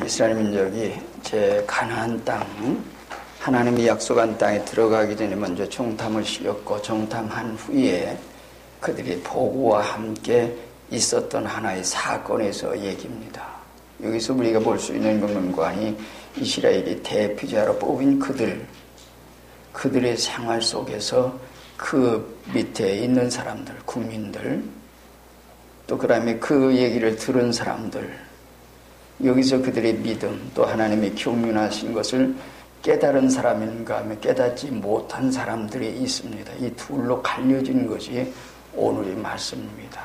이스라엘 민족이 제 가나안 땅, 하나님이 약속한 땅에 들어가기 전에 먼저 정탐을 시켰고 정탐한 후에 그들이 보고와 함께 있었던 하나의 사건에서 얘기입니다. 여기서 우리가 볼 수 있는 것만이 이스라엘이 대표자로 뽑은 그들의 생활 속에서 그 밑에 있는 사람들, 국민들, 또 그 다음에 그 얘기를 들은 사람들, 여기서 그들의 믿음, 또 하나님의 경륜하신 것을 깨달은 사람인가 하면 깨닫지 못한 사람들이 있습니다. 이 둘로 갈려진 것이 오늘의 말씀입니다.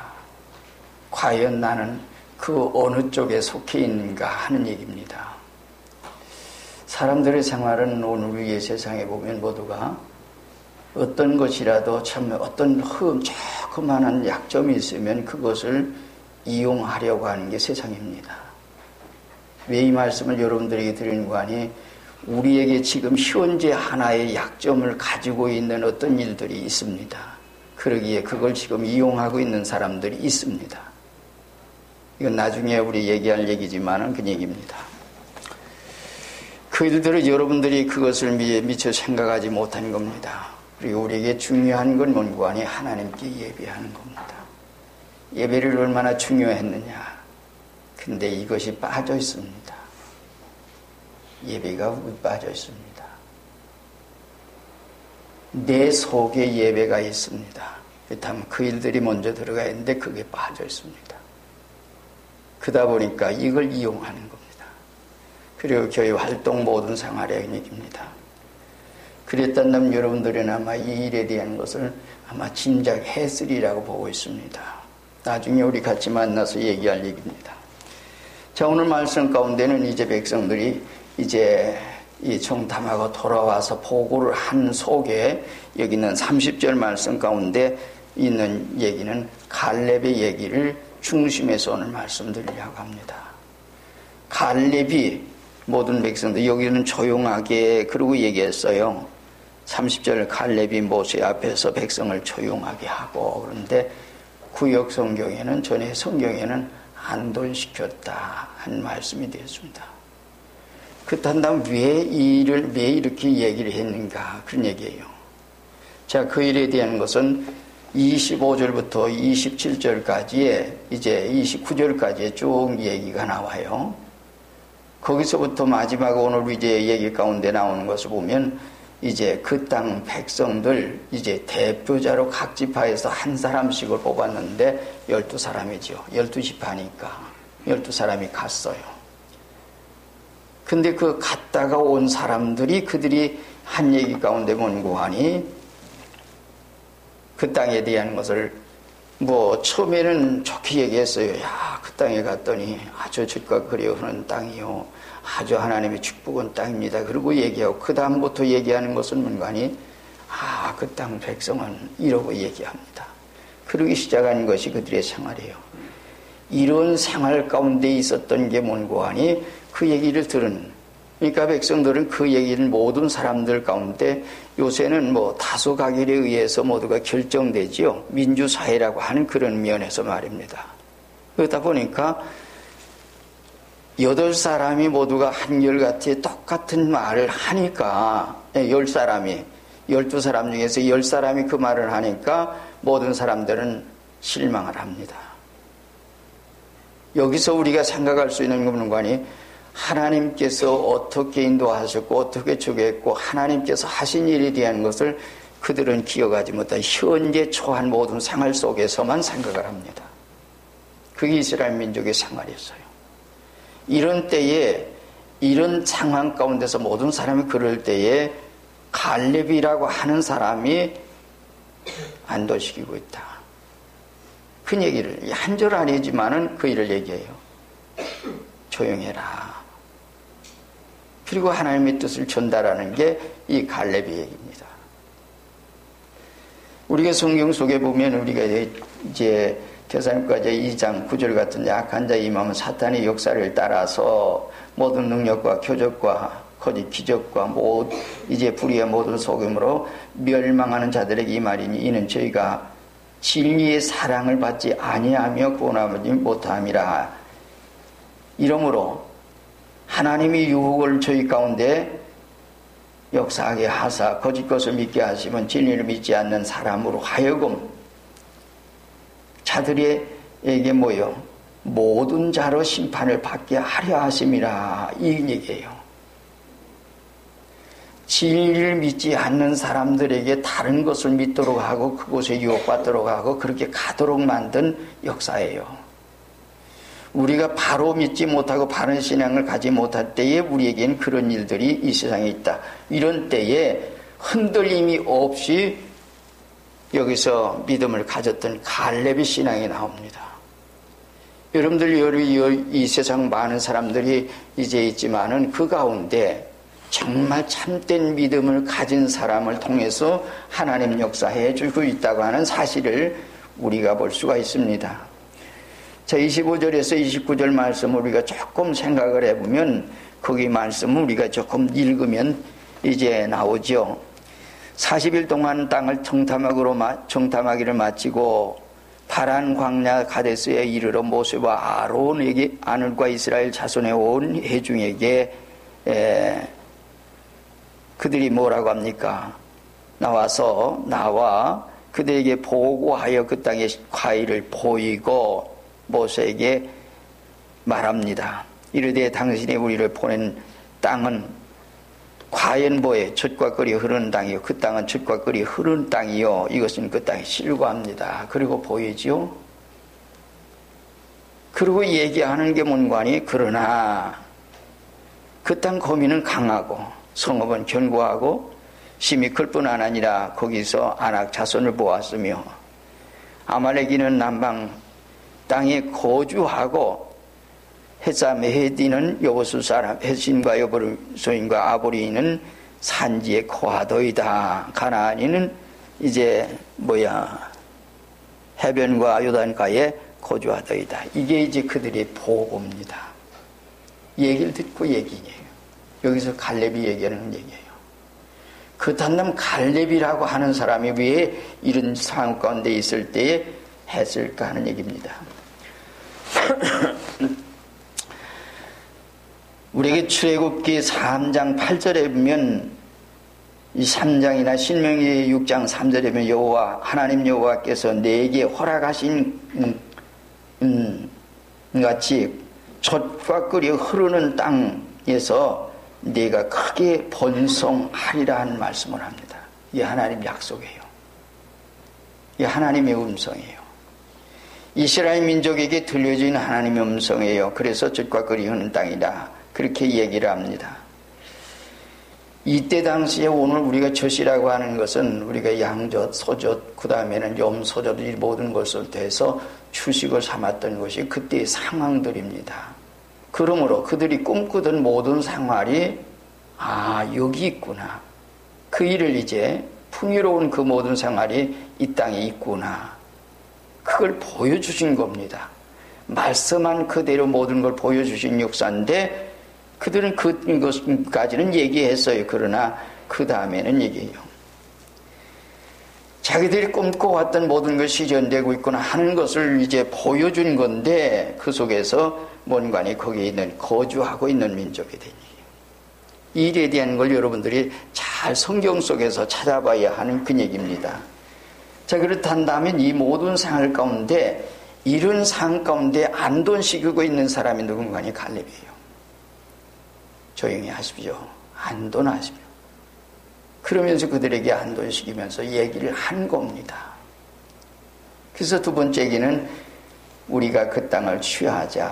과연 나는 그 어느 쪽에 속해 있는가 하는 얘기입니다. 사람들의 생활은 오늘 우리의 세상에 보면 모두가 어떤 것이라도 참 어떤 조그마한 약점이 있으면 그것을 이용하려고 하는 게 세상입니다. 왜 이 말씀을 여러분들에게 드리는 거 아니, 우리에게 지금 현재 하나의 약점을 가지고 있는 어떤 일들이 있습니다. 그러기에 그걸 지금 이용하고 있는 사람들이 있습니다. 이건 나중에 우리 얘기할 얘기지만은 그 얘기입니다. 그 일들을 여러분들이 그것을 미처 생각하지 못한 겁니다. 그리고 우리에게 중요한 건 뭔고 하니 하나님께 예배하는 겁니다. 예배를 얼마나 중요했느냐. 근데 이것이 빠져 있습니다. 예배가 빠져 있습니다. 내 속에 예배가 있습니다. 그렇다면 그 일들이 먼저 들어가 있는데 그게 빠져 있습니다. 그러다 보니까 이걸 이용하는 겁니다. 그리고 교회 활동 모든 생활의 얘기입니다. 그랬다면 여러분들은 아마 이 일에 대한 것을 아마 짐작했으리라고 보고 있습니다. 나중에 우리 같이 만나서 얘기할 얘기입니다. 자, 오늘 말씀 가운데는 이제 백성들이 이제 이 정탐하고 돌아와서 보고를 한 속에 여기 있는 30절 말씀 가운데 있는 얘기는 갈렙의 얘기를 중심에서 오늘 말씀드리려고 합니다. 갈렙이 모든 백성들 여기는 조용하게 그러고 얘기했어요. 30절 갈렙이 모세 앞에서 백성을 조용하게 하고, 그런데 구역 성경에는, 전에 성경에는 안돌시켰다 한 말씀이 되었습니다. 그렇다면 왜 이렇게 얘기를 했는가, 그런 얘기예요. 자, 그 일에 대한 것은 25절부터 27절까지의 이제 29절까지의 쭉 얘기가 나와요. 거기서부터 마지막 오늘 이제 얘기 가운데 나오는 것을 보면 이제 그 땅 백성들 이제 대표자로 각 지파에서 한 사람씩을 뽑았는데 12사람이죠. 12지파니까 12사람이 갔어요. 근데 그 갔다가 온 사람들이 그들이 한 얘기 가운데 뭔고 하니 그 땅에 대한 것을 뭐 처음에는 좋게 얘기했어요. 야, 그 땅에 갔더니 아주 젖과 꿀이 흐르는 땅이요, 아주 하나님의 축복은 땅입니다. 그리고 얘기하고 그 다음부터 얘기하는 것은 뭔가니, 아, 그 땅 백성은 이러고 얘기합니다. 그러기 시작한 것이 그들의 생활이에요. 이런 생활 가운데 있었던 게 뭔고 하니 그 얘기를 들은, 그러니까 백성들은 그 얘기를 모든 사람들 가운데 요새는 뭐 다수 가결에 의해서 모두가 결정되지요. 민주사회라고 하는 그런 면에서 말입니다. 그러다 보니까 8사람이 모두가 한결같이 똑같은 말을 하니까 10사람이 12사람 중에서 10사람이 그 말을 하니까 모든 사람들은 실망을 합니다. 여기서 우리가 생각할 수 있는 것은 뭐니, 하나님께서 어떻게 인도하셨고 어떻게 주겠고 하나님께서 하신 일에 대한 것을 그들은 기억하지 못한 현재 처한 모든 생활 속에서만 생각을 합니다. 그게 이스라엘 민족의 생활이었어요. 이런 때에, 이런 상황 가운데서 모든 사람이 그럴 때에 갈렙이라고 하는 사람이 안도시키고 있다. 그 얘기를 한 절 아니지만은 그 일을 얘기해요. 조용해라. 그리고 하나님의 뜻을 전달하는 게 이 갈렙의 얘기입니다. 우리가 성경 속에 보면 우리가 이제 데살로니가서 2장 9절 같은 약한 자 임하면 사탄의 역사를 따라서 모든 능력과 표적과 거짓 기적과 이제 불의의 모든 속임으로 멸망하는 자들에게 이 말이니, 이는 저희가 진리의 사랑을 받지 아니하며 구원하지 못함이라. 이러므로 하나님이 유혹을 저희 가운데 역사하게 하사 거짓 것을 믿게 하시면 진리를 믿지 않는 사람으로 하여금 자들에게 뭐요? 모든 자로 심판을 받게 하려 하심이라, 이 얘기예요. 진리를 믿지 않는 사람들에게 다른 것을 믿도록 하고 그곳에 유혹받도록 하고 그렇게 가도록 만든 역사예요. 우리가 바로 믿지 못하고 바른 신앙을 가지 못할 때에 우리에겐 그런 일들이 이 세상에 있다. 이런 때에 흔들림이 없이 여기서 믿음을 가졌던 갈렙의 신앙이 나옵니다. 여러분들 이 세상 많은 사람들이 이제 있지만은 그 가운데 정말 참된 믿음을 가진 사람을 통해서 하나님 역사해 주고 있다고 하는 사실을 우리가 볼 수가 있습니다. 자, 25절에서 29절 말씀을 우리가 조금 생각을 해보면 거기 말씀을 우리가 조금 읽으면 이제 나오죠. 40일 동안 땅을 정탐하기를 마치고 파란 광야 가데스에 이르러 모세와 아론에게, 아들과 이스라엘 자손의 온 회중에게 그들이 뭐라고 합니까? 나와 그들에게 보고하여 그 땅의 과일을 보이고 모세에게 말합니다. 이르되 당신이 우리를 보낸 땅은 과연 젖과 꿀이 흐르는 땅이요, 그 땅은 젖과 꿀이 흐르는 땅이요, 이것은 그 땅이 실과합니다. 그리고 보이죠. 그리고 얘기하는 게 뭔가니, 그러나 그 땅 거민은 강하고 성읍은 견고하고 심히 클 뿐 아니라 거기서 아낙 자손을 보았으며 아말렉인은 남방 땅에 거주하고 헷삼 헤디는 여보수 사람 헷신과 여보소인과 아보리는 산지에 거하더이다. 가나안인은 이제 해변과 요단가에 거주하더이다. 이게 이제 그들의 보고입니다. 얘기를 듣고 얘기해요. 여기서 갈렙이 얘기하는 얘기예요. 그 단남 갈렙이라고 하는 사람이 왜 이런 상황 가운데 있을 때에 했을까 하는 얘기입니다. 우리에게 출애굽기 3장 8절에 보면, 이 3장이나 신명기 6장 3절에 보면 하나님 여호와께서 내게 허락하신 같이 젖과 꿀이 흐르는 땅에서 네가 크게 번성하리라 하는 말씀을 합니다. 이게 하나님 약속이에요. 이게 하나님의 음성이에요. 이스라엘 민족에게 들려진 하나님의 음성이에요. 그래서 젖과 꿀이 흐르는 땅이다, 그렇게 얘기를 합니다. 이때 당시에 오늘 우리가 젖이라고 하는 것은 우리가 양젖, 소젖, 그 다음에는 염소젖, 이 모든 것을 대해서 추식을 삼았던 것이 그때의 상황들입니다. 그러므로 그들이 꿈꾸던 모든 생활이 여기 있구나, 그 일을 이제 풍요로운 그 모든 생활이 이 땅에 있구나, 그걸 보여주신 겁니다. 말씀한 그대로 모든 걸 보여주신 역사인데 그들은 그것까지는 얘기했어요. 그러나 그 다음에는 얘기해요. 자기들이 꿈꿔왔던 모든 것이 실현되고 있구나 하는 것을 이제 보여준 건데, 그 속에서 뭔가니 거기에 있는 거주하고 있는 민족이 되니, 이 일에 대한 걸 여러분들이 잘 성경 속에서 찾아봐야 하는 그 얘기입니다. 자, 그렇다면 이 모든 상황 가운데, 이런 상황 가운데 안돈시키고 있는 사람이 누군가니 갈렙이에요. 조용히 하십시오. 안돈하십시오. 그러면서 그들에게 안돈시키면서 얘기를 한 겁니다. 그래서 두 번째 얘기는 우리가 그 땅을 취하자,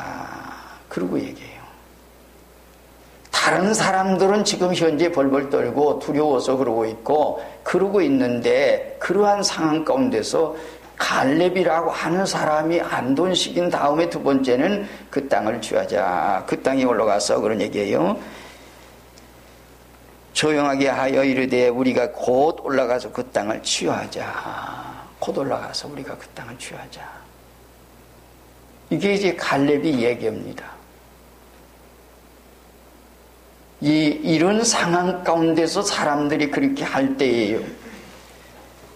그러고 얘기해요. 다른 사람들은 지금 현재 벌벌 떨고 두려워서 그러고 있고 그러고 있는데, 그러한 상황 가운데서 갈렙이라고 하는 사람이 안돈시킨 다음에 두 번째는 그 땅을 취하자, 그 땅에 올라가서 그런 얘기예요. 조용하게 하여 이르되 우리가 곧 올라가서 그 땅을 취하자. 곧 올라가서 우리가 그 땅을 취하자. 이게 이제 갈렙이 얘기합니다. 이런 상황 가운데서 사람들이 그렇게 할 때예요.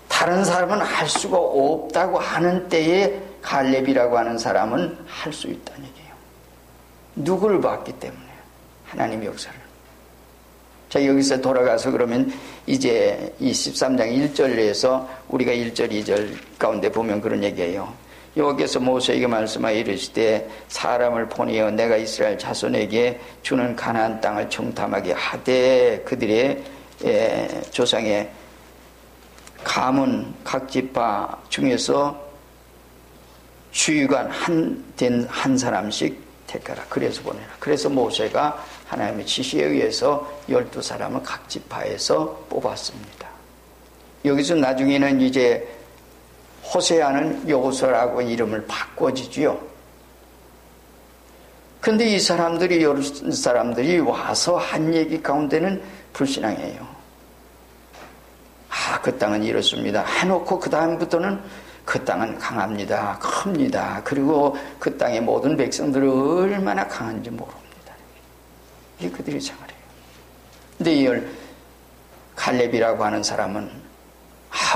다른 사람은 할 수가 없다고 하는 때에 갈렙이라고 하는 사람은 할 수 있다는 얘기예요. 누구를 봤기 때문에 하나님의 역사를. 자, 여기서 돌아가서 그러면 이제 이 13장 1절에서 우리가 1절, 2절 가운데 보면 그런 얘기예요. 여기서 모세에게 말씀하여 이르시되 사람을 보내어 내가 이스라엘 자손에게 주는 가나안 땅을 정탐하게 하되 그들의 조상의 가문 각 지파 중에서 주의관 한 사람씩 택하라. 그래서 보내라. 그래서 모세가 하나님의 지시에 의해서 12사람을 각 지파에서 뽑았습니다. 여기서 나중에는 이제 호세아는 여호수아라고 이름을 바꿔지지요. 근데 이 사람들이 와서 한 얘기 가운데는 불신앙이에요. 그 땅은 이렇습니다. 해놓고 그 다음부터는 그 땅은 강합니다. 큽니다. 그리고 그 땅의 모든 백성들이 얼마나 강한지 모릅니다. 이게 그들의 생활이에요. 근데 이 갈렙이라고 하는 사람은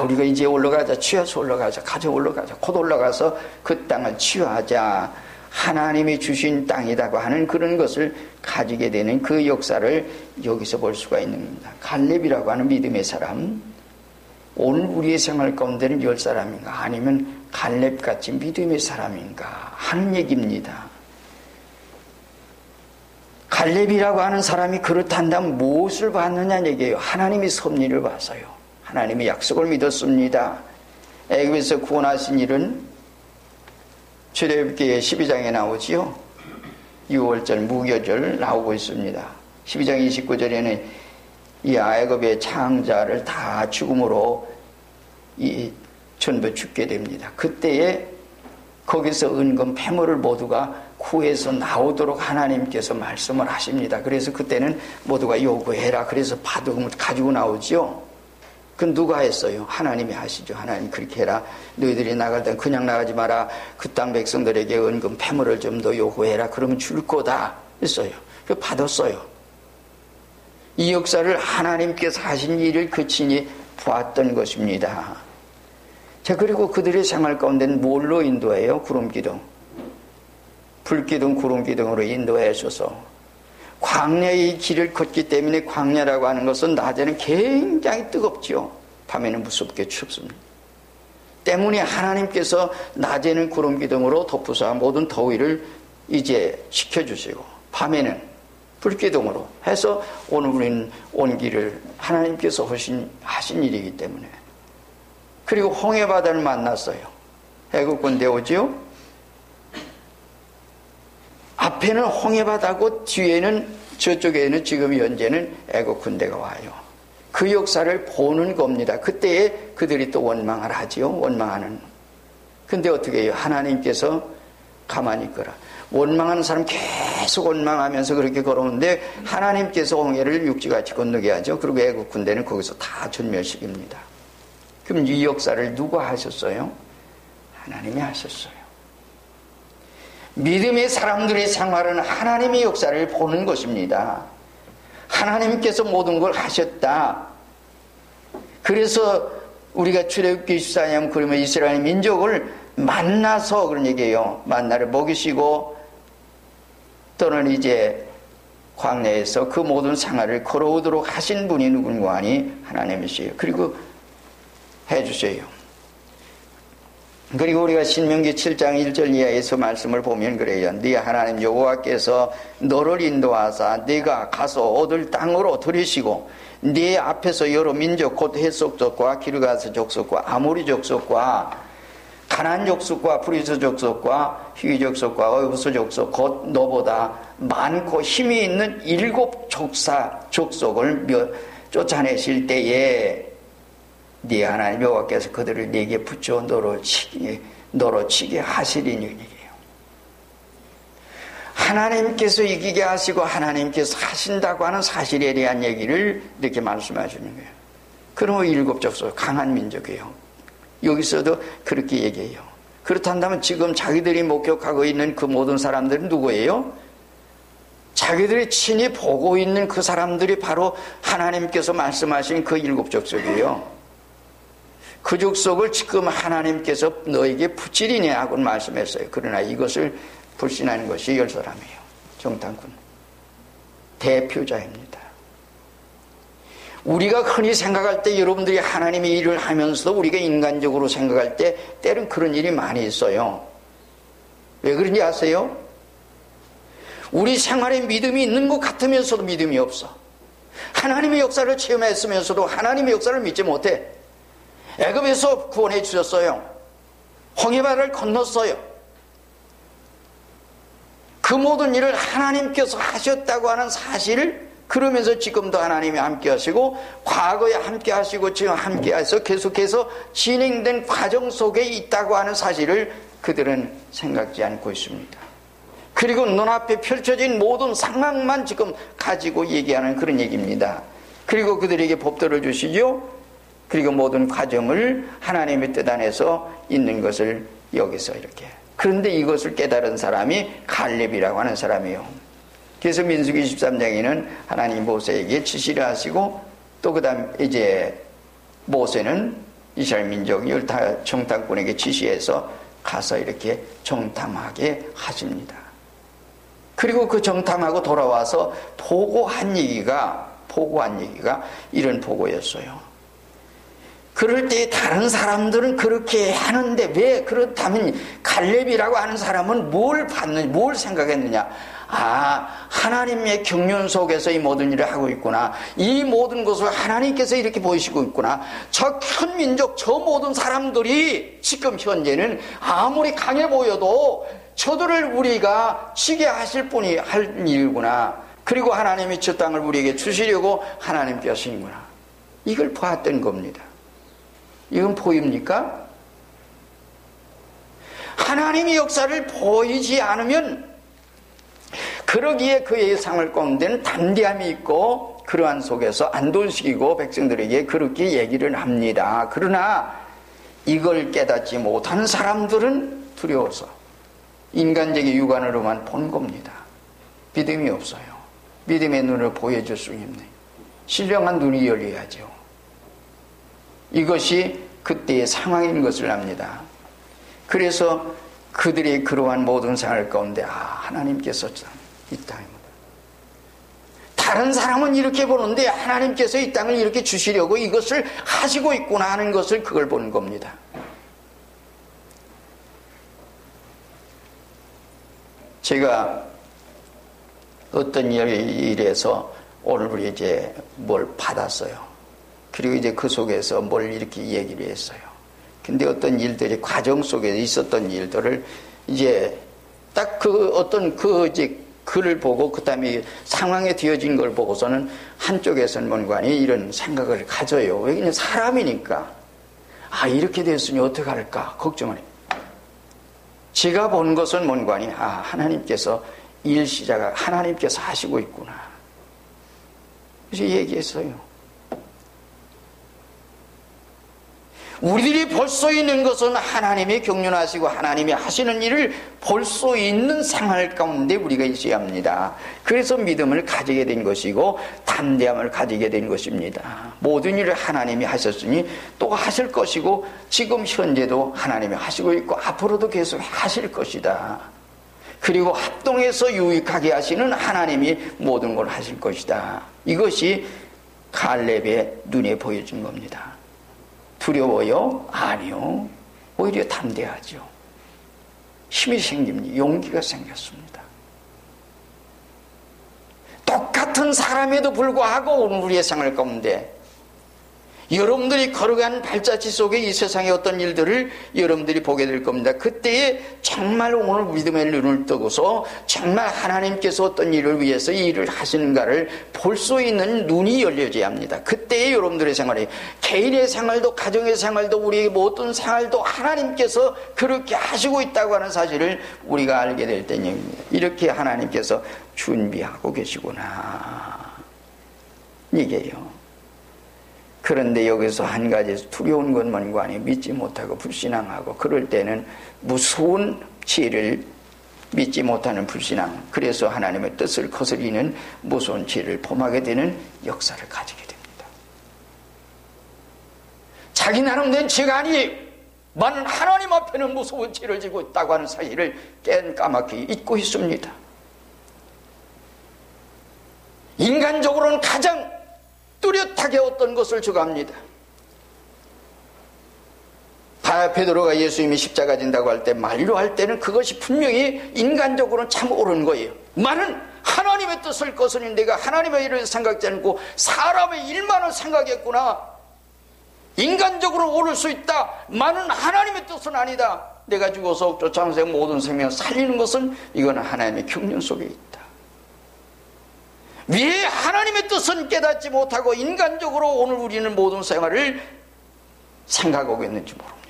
우리가 이제 올라가자. 취해서 올라가자. 가져 올라가자. 곧 올라가서 그 땅을 취하자. 하나님이 주신 땅이라고 하는 그런 것을 가지게 되는 그 역사를 여기서 볼 수가 있는 겁니다. 갈렙이라고 하는 믿음의 사람, 오늘 우리의 생활 가운데는 10사람인가 아니면 갈렙같이 믿음의 사람인가 하는 얘기입니다. 갈렙이라고 하는 사람이 그렇단다면 무엇을 봤느냐는 얘기예요. 하나님의 섭리를 봐서요. 하나님의 약속을 믿었습니다. 애굽에서 구원하신 일은 출애굽기 12장에 나오지요. 6월절 무교절 나오고 있습니다. 12장 29절에는 이 애굽의 창자를 다 죽음으로 전부 죽게 됩니다. 그때에 거기서 은금 폐물을 모두가 구해서 나오도록 하나님께서 말씀을 하십니다. 그래서 그때는 모두가 요구해라. 그래서 바둑을 가지고 나오죠. 그 누가 했어요? 하나님이 하시죠. 하나님 그렇게 해라. 너희들이 나갈 때 그냥 나가지 마라. 그 땅 백성들에게 은금 폐물을 좀 더 요구해라. 그러면 줄 거다 했어요. 그 받았어요. 이 역사를 하나님께서 하신 일을 그 친히 보았던 것입니다. 자, 그리고 그들의 생활 가운데는 뭘로 인도해요? 구름기둥. 불기둥, 구름기둥으로 인도해 주셔서 광야의 길을 걷기 때문에 광야라고 하는 것은 낮에는 굉장히 뜨겁지요. 밤에는 무섭게 춥습니다. 때문에 하나님께서 낮에는 구름기둥으로 덮으사 모든 더위를 이제 식혀주시고 밤에는 불기둥으로 해서 오늘 우리는 온 길을 하나님께서 하신 일이기 때문에. 그리고 홍해바다를 만났어요. 애국 군대 오지요. 앞에는 홍해바다고 뒤에는 저쪽에는 지금 현재는 애국 군대가 와요. 그 역사를 보는 겁니다. 그때에 그들이 또 원망을 하지요. 원망하는. 근데 어떻게 해요? 하나님께서 가만히 있거라. 원망하는 사람 계속 원망하면서 그렇게 걸어오는데 하나님께서 홍해를 육지같이 건너게 하죠. 그리고 애국 군대는 거기서 다 전멸시킵니다. 그럼 이 역사를 누가 하셨어요? 하나님이 하셨어요. 믿음의 사람들의 생활은 하나님의 역사를 보는 것입니다. 하나님께서 모든 걸 하셨다. 그래서 우리가 출애굽기 14년 그러면 이스라엘 민족을 만나서 그런 얘기예요. 만나를 먹이시고 또는 이제 광야에서 그 모든 생활을 걸어오도록 하신 분이 누군가 하니 하나님이시에요. 그리고 해주세요. 그리고 우리가 신명기 7장 1절 이하에서 말씀을 보면 그래요. 네 하나님 여호와께서 너를 인도하사 네가 가서 얻을 땅으로 들이시고 네 앞에서 여러 민족 곧 헷족속과 기르가스 족속과 아모리 족속과 가나안 족속과 브리스 족속과 히위 족속과 어부스 족속 곧 너보다 많고 힘이 있는 7 족속을 쫓아내실 때에 네 하나님 여호와께서 그들을 네게 붙여 너로 치게 하시리니 얘기해요. 하나님께서 이기게 하시고 하나님께서 하신다고 하는 사실에 대한 얘기를 이렇게 말씀하시는 거예요. 그러면 7 족속 강한 민족이에요. 여기서도 그렇게 얘기해요. 그렇다면 지금 자기들이 목격하고 있는 그 모든 사람들은 누구예요? 자기들이 친히 보고 있는 그 사람들이 바로 하나님께서 말씀하신 그 7 족속이에요. 그 족속을 지금 하나님께서 너에게 붙이리니 하고 말씀했어요. 그러나 이것을 불신하는 것이 10사람이에요. 정탐꾼. 대표자입니다. 우리가 흔히 생각할 때 여러분들이 하나님의 일을 하면서도 우리가 인간적으로 생각할 때 때론 그런 일이 많이 있어요. 왜 그런지 아세요? 우리 생활에 믿음이 있는 것 같으면서도 믿음이 없어. 하나님의 역사를 체험했으면서도 하나님의 역사를 믿지 못해. 애굽에서 구원해 주셨어요. 홍해바다를 건넜어요. 그 모든 일을 하나님께서 하셨다고 하는 사실을 그러면서 지금도 하나님이 함께 하시고 과거에 함께 하시고 지금 함께 하셔서 계속해서 진행된 과정 속에 있다고 하는 사실을 그들은 생각지 않고 있습니다. 그리고 눈앞에 펼쳐진 모든 상황만 지금 가지고 얘기하는 그런 얘기입니다. 그리고 그들에게 법도를 주시죠. 그리고 모든 과정을 하나님의 뜻 안에서 있는 것을 여기서 이렇게. 그런데 이것을 깨달은 사람이 갈렙이라고 하는 사람이에요. 그래서 민수기 23장에는 하나님 모세에게 지시를 하시고 또 그 다음 이제 모세는 이스라엘 민족 정탐꾼에게 지시해서 가서 이렇게 정탐하게 하십니다. 그리고 그 정탐하고 돌아와서 보고한 얘기가 이런 보고였어요. 그럴 때 다른 사람들은 그렇게 하는데 왜 그렇다면 갈렙이라고 하는 사람은 뭘 생각했느냐? 하나님의 경륜 속에서 이 모든 일을 하고 있구나. 이 모든 것을 하나님께서 이렇게 보이시고 있구나. 저 큰 민족, 저 모든 사람들이 지금 현재는 아무리 강해 보여도 저들을 우리가 치게 하실 분이 할 일이구나. 그리고 하나님이 저 땅을 우리에게 주시려고 하나님께 하시는구나. 이걸 봤던 겁니다. 이건 보입니까? 하나님의 역사를 보이지 않으면 그러기에 그의 예상을 가운데는 담대함이 있고 그러한 속에서 안돈시키고 백성들에게 그렇게 얘기를 합니다. 그러나 이걸 깨닫지 못하는 사람들은 두려워서 인간적인 육안으로만 본 겁니다. 믿음이 없어요. 믿음의 눈을 보여줄 수 있는 신령한 눈이 열려야죠. 이것이 그때의 상황인 것을 압니다. 그래서 그들이 그러한 모든 생활 가운데 하나님께서 이 땅입니다. 다른 사람은 이렇게 보는데 하나님께서 이 땅을 이렇게 주시려고 이것을 하시고 있구나 하는 것을 그걸 보는 겁니다. 제가 어떤 일에서 오늘 이제 뭘 받았어요. 그리고 이제 그 속에서 뭘 이렇게 얘기를 했어요. 근데 어떤 일들이 과정 속에 있었던 일들을 이제 딱 이제 글을 보고 그 다음에 상황에 되어진 걸 보고서는 한쪽에서는 뭔가니 이런 생각을 가져요. 왜냐면 사람이니까 이렇게 됐으니 어떻게 할까 걱정을 해요. 제가 본 것은 뭔가니 하나님께서 하나님께서 하시고 있구나. 그래서 얘기했어요. 우리들이 볼 수 있는 것은 하나님이 경륜하시고 하나님이 하시는 일을 볼 수 있는 생활 가운데 우리가 있어야 합니다. 그래서 믿음을 가지게 된 것이고 담대함을 가지게 된 것입니다. 모든 일을 하나님이 하셨으니 또 하실 것이고 지금 현재도 하나님이 하시고 있고 앞으로도 계속 하실 것이다. 그리고 합동해서 유익하게 하시는 하나님이 모든 걸 하실 것이다. 이것이 갈렙의 눈에 보여진 겁니다. 두려워요? 아니요. 오히려 담대하죠. 힘이 생깁니다. 용기가 생겼습니다. 똑같은 사람에도 불구하고 오늘 우리의 생활 가운데 여러분들이 걸어간 발자취 속에 이 세상의 어떤 일들을 여러분들이 보게 될 겁니다. 그때에 정말 오늘 믿음의 눈을 뜨고서 정말 하나님께서 어떤 일을 위해서 이 일을 하시는가를 볼 수 있는 눈이 열려져야 합니다. 그때에 여러분들의 생활이 개인의 생활도 가정의 생활도 우리의 모든 생활도 하나님께서 그렇게 하시고 있다고 하는 사실을 우리가 알게 될 때입니다. 이렇게 하나님께서 준비하고 계시구나. 이게요. 그런데 여기서 한 가지 두려운 건 뭔가 아니 믿지 못하고 불신앙하고 그럴 때는 무서운 죄를 믿지 못하는 불신앙, 그래서 하나님의 뜻을 거스리는 무서운 죄를 범하게 되는 역사를 가지게 됩니다. 자기 나름된 죄가 아니에요. 많은 하나님 앞에는 무서운 죄를 지고 있다고 하는 사실을 까맣게 잊고 있습니다. 인간적으로는 가장 뚜렷하게 어떤 것을 주갑니다. 베드로가 예수님이 십자가 진다고 할 때 만류할 때는 그것이 분명히 인간적으로는 참 옳은 거예요. 나는 하나님의 뜻을 거스린 내가 하나님의 일을 생각지 않고 사람의 일만을 생각했구나. 인간적으로 옳을 수 있다. 나는 하나님의 뜻은 아니다. 내가 죽어서 쫓아오는 모든 생명을 살리는 것은 이건 하나님의 경륜 속에 있다. 왜 하나님의 뜻은 깨닫지 못하고 인간적으로 오늘 우리는 모든 생활을 생각하고 있는지 모릅니다.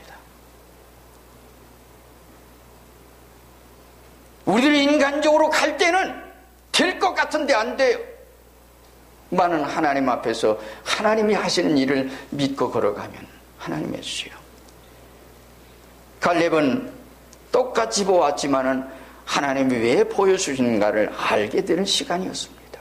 우리들이 인간적으로 갈 때는 될 것 같은데 안 돼요. 많은 하나님 앞에서 하나님이 하시는 일을 믿고 걸어가면 하나님의 수요. 갈렙은 똑같이 보았지만은 하나님이 왜 보여주시는가를 알게 되는 시간이었습니다.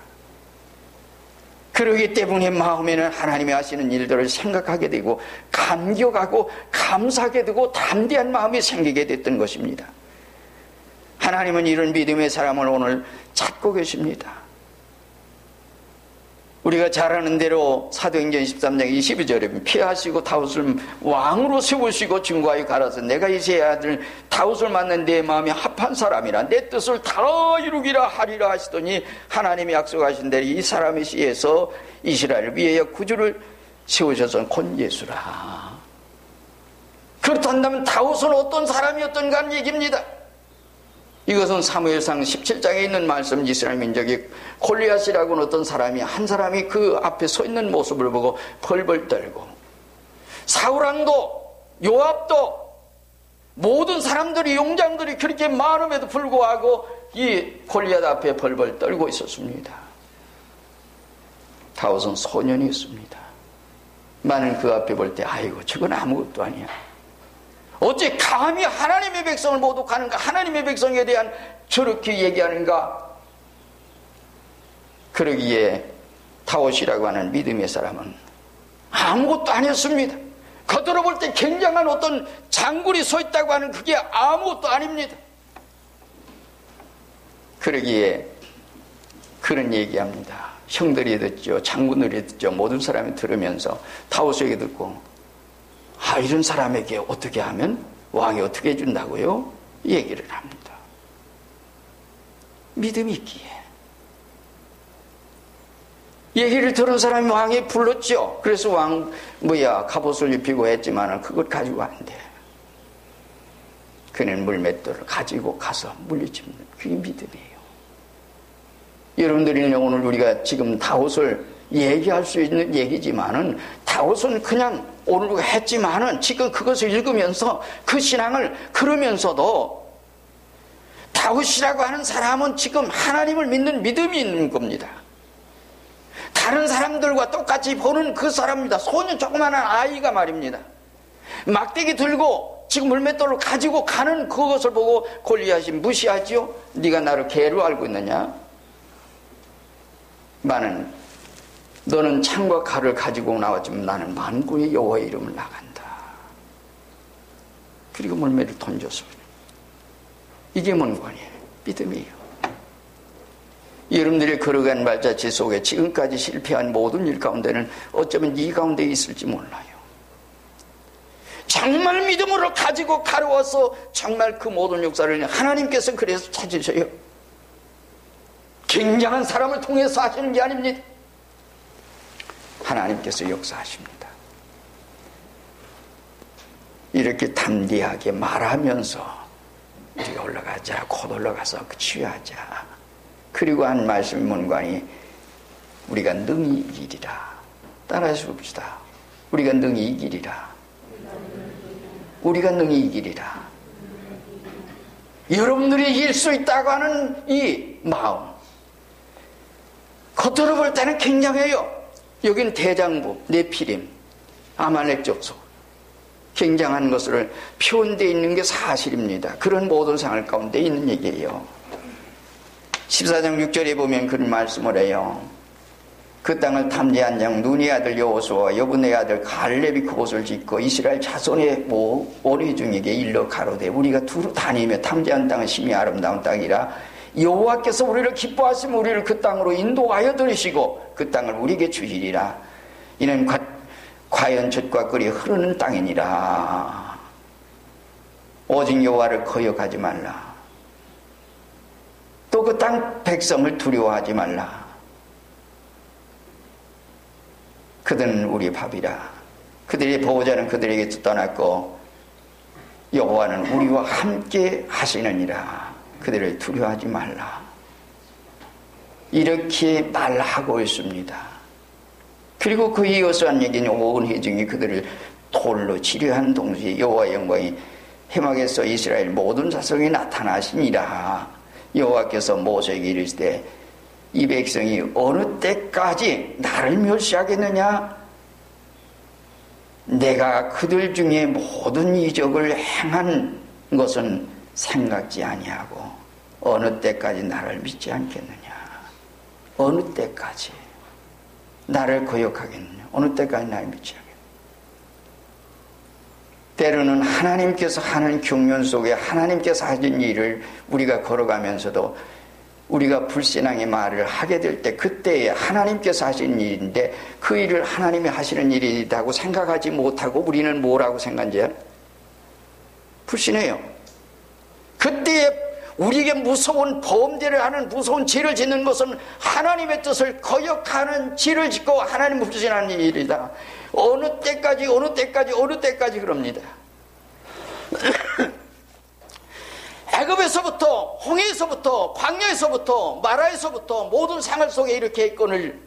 그러기 때문에 마음에는 하나님이 하시는 일들을 생각하게 되고 감격하고 감사하게 되고 담대한 마음이 생기게 됐던 것입니다. 하나님은 이런 믿음의 사람을 오늘 찾고 계십니다. 우리가 잘 아는 대로 사도행전 23장 22절에 피하시고 다윗을 왕으로 세우시고 증거하여 가라서 내가 이제 아들 다윗을 만난 내 마음이 합한 사람이라 내 뜻을 다 이루기라 하리라 하시더니 하나님이 약속하신 대로 이 사람의 씨에서 이스라엘을 위하여 구주를 세우셔서 곧 예수라. 그렇다면 다윗은 어떤 사람이었던가 하는 얘기입니다. 이것은 사무엘상 17장에 있는 말씀. 이스라엘 민족이 골리앗이라고는 어떤 사람이 한 사람이 그 앞에 서 있는 모습을 보고 벌벌 떨고 사울왕도 요압도 모든 사람들이 용장들이 그렇게 많음에도 불구하고 이 골리앗 앞에 벌벌 떨고 있었습니다. 다윗은 소년이었습니다. 나는 그 앞에 볼 때 아이고 저건 아무것도 아니야. 어째 감히 하나님의 백성을 모독하는가? 하나님의 백성에 대한 저렇게 얘기하는가? 그러기에 다윗이라고 하는 믿음의 사람은 아무것도 아니었습니다. 겉으로 볼 때 굉장한 어떤 장군이 서 있다고 하는 그게 아무것도 아닙니다. 그러기에 그런 얘기합니다. 형들이 듣죠. 장군들이 듣죠. 모든 사람이 들으면서 다윗에게 듣고 이런 사람에게 어떻게 하면 왕이 어떻게 해준다고요? 얘기를 합니다. 믿음이 있기에. 얘기를 들은 사람이 왕이 불렀죠. 그래서 왕 갑옷을 입히고 했지만 그걸 가지고 안 돼. 그는 물맷돌을 가지고 가서 물리칩는 그게 믿음이에요. 여러분들이 오늘 우리가 지금 다윗을 얘기할 수 있는 얘기지만은 다윗은 그냥 오늘 했지만은 지금 그것을 읽으면서 그 신앙을 그러면서도 다윗이라고 하는 사람은 지금 하나님을 믿는 믿음이 있는 겁니다. 다른 사람들과 똑같이 보는 그 사람입니다. 소년 조그마한 아이가 말입니다. 막대기 들고 지금 물맷돌을 가지고 가는 그것을 보고 골리앗이 무시하지요. 네가 나를 개로 알고 있느냐? 너는 창과 칼을 가지고 나왔지만 나는 만군의 여호와의 이름을 나간다. 그리고 물매를 던졌습니다. 이게 뭔관이에요? 믿음이에요. 여러분들이 걸어간 발자취 속에 지금까지 실패한 모든 일 가운데는 어쩌면 이 가운데 있을지 몰라요. 정말 믿음으로 가지고 가려와서 정말 그 모든 역사를 하나님께서 그래서 찾으셔요. 굉장한 사람을 통해서 하시는 게 아닙니다. 하나님께서 역사하십니다. 이렇게 담대하게 말하면서 우리가 올라가자, 곧 올라가서 치유하자. 그리고 한 말씀이 뭔가니 우리가 능히 이기리라. 따라서 봅시다. 우리가 능히 이기리라. 우리가 능히 이기리라. 여러분들이 이길 수 있다고 하는 이 마음, 겉으로 볼 때는 굉장해요. 여기는 대장부, 네피림, 아말렉 족속, 굉장한 것을 표현되어 있는 게 사실입니다. 그런 모든 생활 가운데 있는 얘기예요. 14장 6절에 보면 그런 말씀을 해요. 그 땅을 탐지한 장 눈의 아들 여호수아와 여분의 아들 갈렙이 그곳을 짓고 이스라엘 자손의 어리 중에게 일러 가로되 우리가 두루 다니며 탐지한 땅은 심히 아름다운 땅이라 여호와께서 우리를 기뻐하시면 우리를 그 땅으로 인도하여 들이시고 그 땅을 우리에게 주시리라. 이는 과연 젖과 꿀이 흐르는 땅이니라. 오직 여호와를 거역하지 말라. 또 그 땅 백성을 두려워하지 말라. 그들은 우리 밥이라. 그들의 보호자는 그들에게서 떠났고 여호와는 우리와 함께 하시느니라. 그들을 두려워하지 말라. 이렇게 말하고 있습니다. 그리고 그 이어서 한 얘기는 온 회중이 그들을 돌로 치료한 동시에 여호와의 영광이 해막에서 이스라엘 모든 자손이 나타나시니라. 여호와께서 모세에게 이르시되 이 백성이 어느 때까지 나를 멸시하겠느냐? 내가 그들 중에 모든 이적을 행한 것은 생각지 아니하고 어느 때까지 나를 믿지 않겠느냐? 어느 때까지 나를 거역하겠느냐? 어느 때까지 나를 믿지 않겠느냐? 때로는 하나님께서 하는 경륜 속에 하나님께서 하신 일을 우리가 걸어가면서도 우리가 불신앙의 말을 하게 될 때 그때에 하나님께서 하신 일인데 그 일을 하나님이 하시는 일이라고 생각하지 못하고 우리는 뭐라고 생각하는지 불신해요. 그때에 우리에게 무서운 범죄를 하는 무서운 죄를 짓는 것은 하나님의 뜻을 거역하는 죄를 짓고 하나님을 불신하는 일이다. 어느 때까지 그럽니다. 애굽에서부터 홍해에서부터 광야에서부터 마라에서부터 모든 생활 속에 이렇게 건을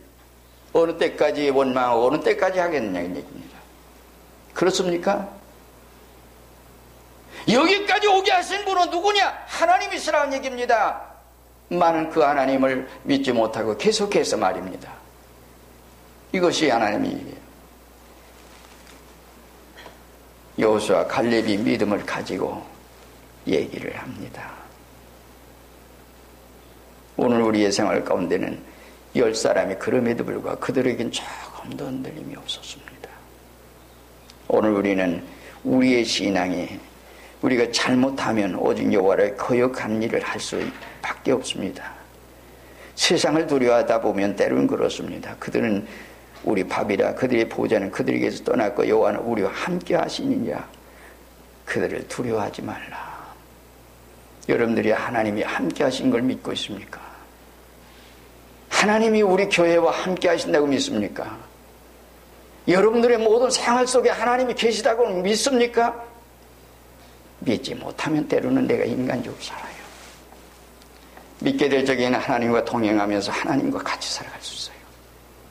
어느 때까지 원망하고 어느 때까지 하겠느냐는 얘기입니다. 그렇습니까? 여기까지 오게 하신 분은 누구냐? 하나님이시라는 얘기입니다. 많은 그 하나님을 믿지 못하고 계속해서 말입니다. 이것이 하나님의 일이에요. 여호수아 갈렙이 믿음을 가지고 얘기를 합니다. 오늘 우리의 생활 가운데는 10사람이 그럼에도 불구하고 그들에겐 조금도 흔들림이 없었습니다. 오늘 우리는 우리의 신앙이 우리가 잘못하면 오직 여호와를 거역하는 일을 할 수밖에 없습니다. 세상을 두려워하다 보면 때로는 그렇습니다. 그들은 우리 밥이라 그들의 보호자는 그들에게서 떠났고 여호와는 우리와 함께 하시느니라. 그들을 두려워하지 말라. 여러분들이 하나님이 함께 하신 걸 믿고 있습니까? 하나님이 우리 교회와 함께 하신다고 믿습니까? 여러분들의 모든 생활 속에 하나님이 계시다고 믿습니까? 믿지 못하면 때로는 내가 인간적으로 살아요. 믿게 될 적에는 하나님과 동행하면서 하나님과 같이 살아갈 수 있어요.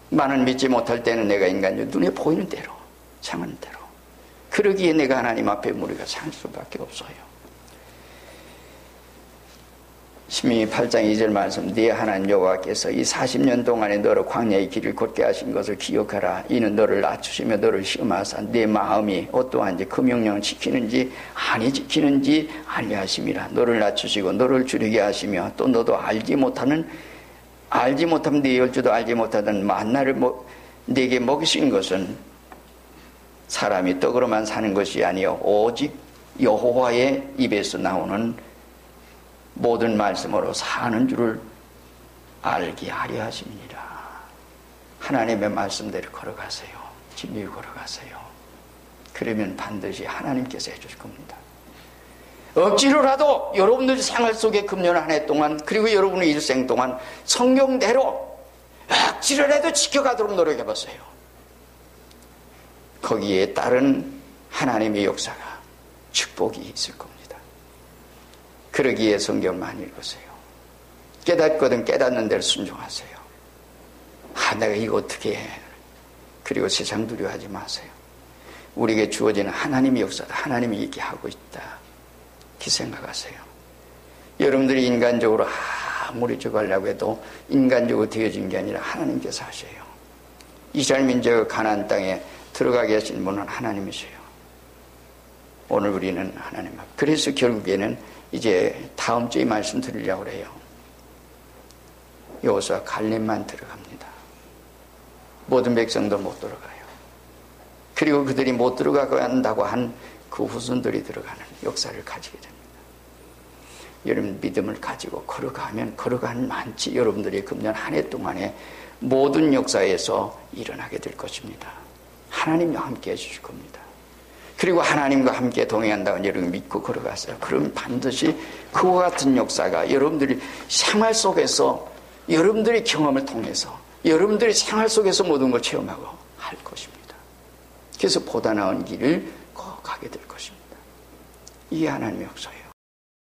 나는 믿지 못할 때는 내가 인간적으로 눈에 보이는 대로 생하는 대로 그러기에 내가 하나님 앞에 우리가 살 수밖에 없어요. 신명기 8장 2절 말씀 네 하나님 여호와께서 이 40년 동안에 너를 광야의 길을 걷게 하신 것을 기억하라. 이는 너를 낮추시며 너를 시험하사 네 마음이 어떠한지 그 명령을 지키는지 아니 지키는지 알게 하심이라. 너를 낮추시고 너를 줄이게 하시며 또 너도 알지 못하면 네 열주도 알지 못하던 만나를 네게 먹이신 것은 사람이 떡으로만 사는 것이 아니요 오직 여호와의 입에서 나오는 모든 말씀으로 사는 줄을 알게 하려 하심이니라. 하나님의 말씀대로 걸어가세요. 진리를 걸어가세요. 그러면 반드시 하나님께서 해주실 겁니다. 억지로라도 여러분들 생활 속에 금년 한 해 동안 그리고 여러분의 일생 동안 성경대로 억지로라도 지켜가도록 노력해보세요. 거기에 따른 하나님의 역사가 축복이 있을 겁니다. 그러기에 성경 많이 읽으세요. 깨닫거든 깨닫는 대로 순종하세요. 내가 이거 어떻게 해. 그리고 세상 두려워하지 마세요. 우리에게 주어지는 하나님의 역사다. 하나님이 얘기하고 있다. 이렇게 생각하세요. 여러분들이 인간적으로 아무리 저거 하려고 해도 인간적으로 되어진 게 아니라 하나님께서 하셔요. 이스라엘 민족의 가나안 땅에 들어가게 하신 분은 하나님이세요. 오늘 우리는 하나님 앞. 그래서 결국에는 이제 다음 주에 말씀드리려고 그래요. 여호수아 갈렙만 들어갑니다. 모든 백성도 못 들어가요. 그리고 그들이 못 들어가고 한다고 한 그 후손들이 들어가는 역사를 가지게 됩니다. 여러분 믿음을 가지고 걸어가면 걸어가는 많지 여러분들이 금년 한 해 동안에 모든 역사에서 일어나게 될 것입니다. 하나님과 함께 해주실 겁니다. 그리고 하나님과 함께 동행한다고 여러분 믿고 걸어갔어요. 그럼 반드시 그와 같은 역사가 여러분들이 생활 속에서 여러분들의 경험을 통해서 여러분들의 생활 속에서 모든 걸 체험하고 할 것입니다. 그래서 보다 나은 길을 가게 될 것입니다. 이게 하나님의 역사예요.